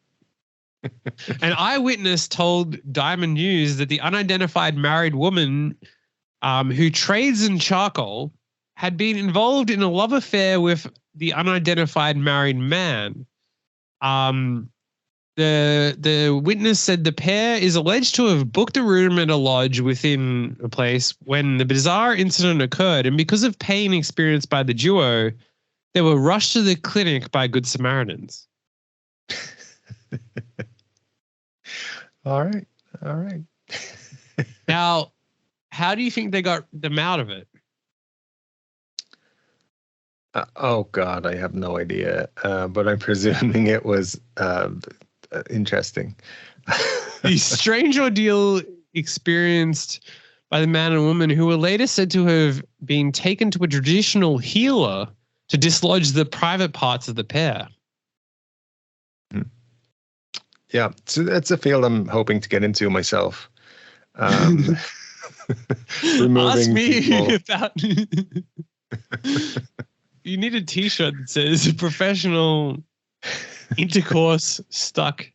An eyewitness told Diamond News that the unidentified married woman who trades in charcoal had been involved in a love affair with the unidentified married man. The witness said the pair is alleged to have booked a room at a lodge within a place when the bizarre incident occurred, and because of pain experienced by the duo, they were rushed to the clinic by Good Samaritans. All right. Now, how do you think they got them out of it? Oh God, I have no idea. But I'm presuming it was interesting. The strange ordeal experienced by the man and woman who were later said to have been taken to a traditional healer to dislodge the private parts of the pair. Yeah, so that's a field I'm hoping to get into myself. Ask me about... You need a t-shirt that says professional intercourse stuck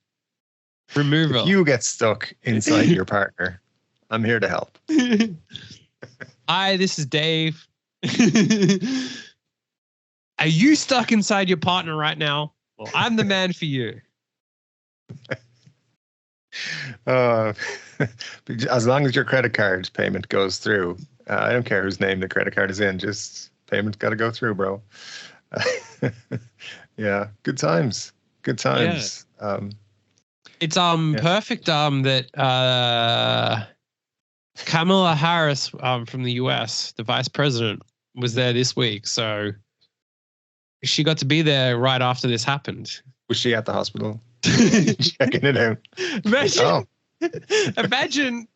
removal. If you get stuck inside your partner, I'm here to help. Hi, this is Dave. Are you stuck inside your partner right now? Well, I'm the man for you. As long as your credit card payment goes through, I don't care whose name the credit card is in, just payment's got to go through, bro. Yeah, good times. Yeah. It's perfect that Kamala Harris from the US, the vice president, was there this week, so she got to be there right after this happened. Was she at the hospital checking it out? Imagine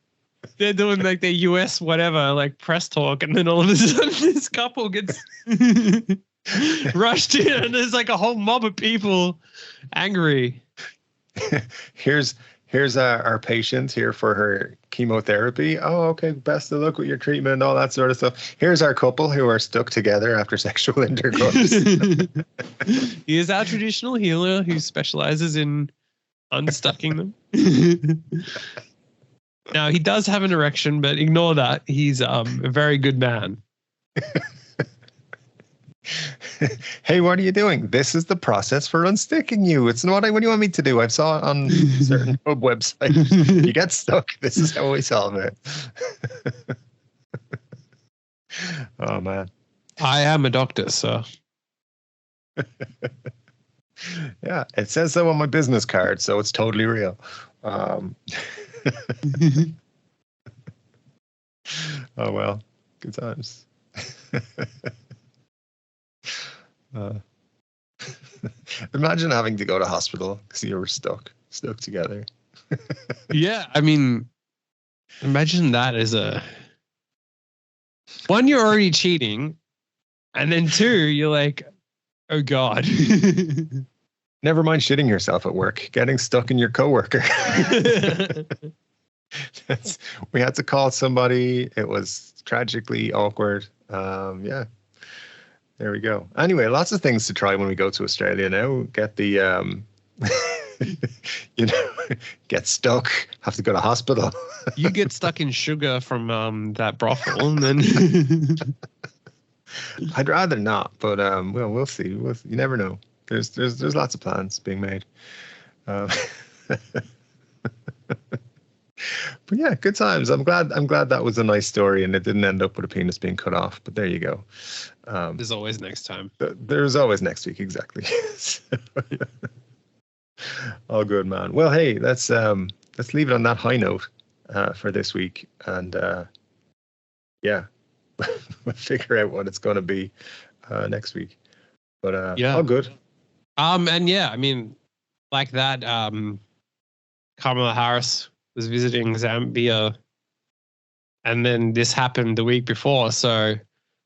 they're doing like their US whatever, like press talk, and then all of a sudden this couple gets rushed in and there's like a whole mob of people angry. Here's our patient here for her chemotherapy. Oh, okay, best of luck with your treatment, all that sort of stuff. Here's our couple who are stuck together after sexual intercourse. He is our traditional healer who specializes in unstucking them. Now, he does have an erection, but ignore that. He's a very good man. Hey, what are you doing? This is the process for unsticking you. It's not what do you want me to do? I saw it on certain pub websites. You get stuck. This is how we solve it. Oh, man. I am a doctor, so. Yeah, it says so on my business card, so it's totally real. Oh, well, good times. Imagine having to go to hospital because you were stuck together. Yeah, I mean, imagine that as one, you're already cheating, and then two, you're like, oh God. Never mind shitting yourself at work, getting stuck in your coworker. We had to call somebody. It was tragically awkward. Yeah. There we go. Anyway, lots of things to try when we go to Australia now. Get the, get stuck, have to go to hospital. You get stuck in sugar from that brothel, and then I'd rather not, but well, we'll see. You never know. There's lots of plans being made. But yeah, good times. I'm glad that was a nice story and it didn't end up with a penis being cut off. But there you go. There's always next time. There's always next week, exactly. So, all good, man. Well, hey, let's leave it on that high note for this week, and yeah, we'll figure out what it's going to be next week. But yeah, all good. And yeah, I mean, like that. Kamala Harris was visiting Zambia, and then this happened the week before. So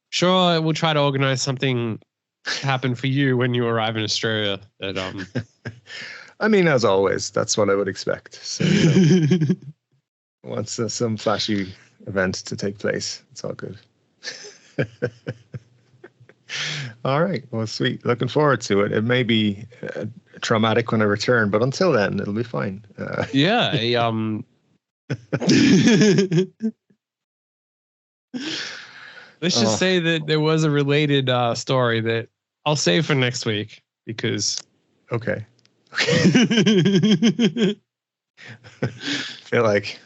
sure, we'll try to organize something to happen for you when you arrive in Australia. That I mean, as always, that's what I would expect. So, once some flashy event to take place, it's all good. All right. Well, sweet. Looking forward to it. It may be traumatic when I return, but until then, it'll be fine. Yeah. Let's just say that there was a related story that I'll save for next week because. Okay. feel like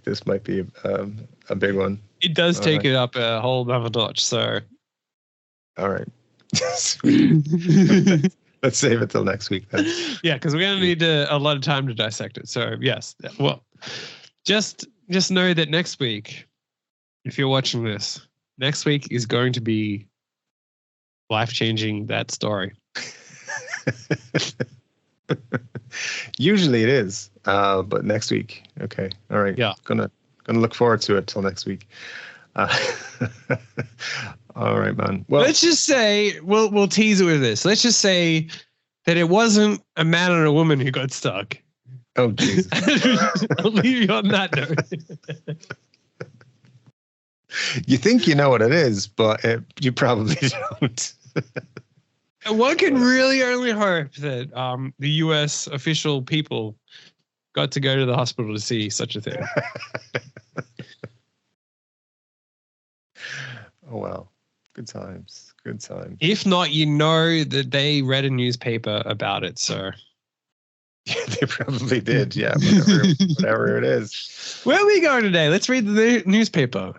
this might be a big one. It does take it up a whole other notch. So. All right. Let's save it till next week then. Yeah, because we're going to need a lot of time to dissect it. So yes, well, just know that next week, if you're watching this, next week is going to be life-changing. That story. Usually it is, but next week. Okay, all right. Yeah, gonna look forward to it till next week. All right, man. Well, let's just say we'll tease it with this. Let's just say that it wasn't a man and a woman who got stuck. Oh, Jesus. I'll leave you on that note. You think you know what it is, but you probably don't. One can really only hope that the U.S. official people got to go to the hospital to see such a thing. Oh, wow. Good times. Good times. If not, you know that they read a newspaper about it, so. Yeah, they probably did. Yeah, whatever it is. Where are we going today? Let's read the newspaper.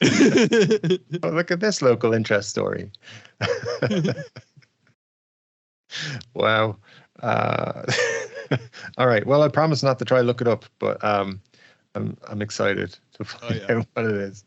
Oh, look at this local interest story. Wow. All right. Well, I promise not to try to look it up, but I'm excited to find out what it is.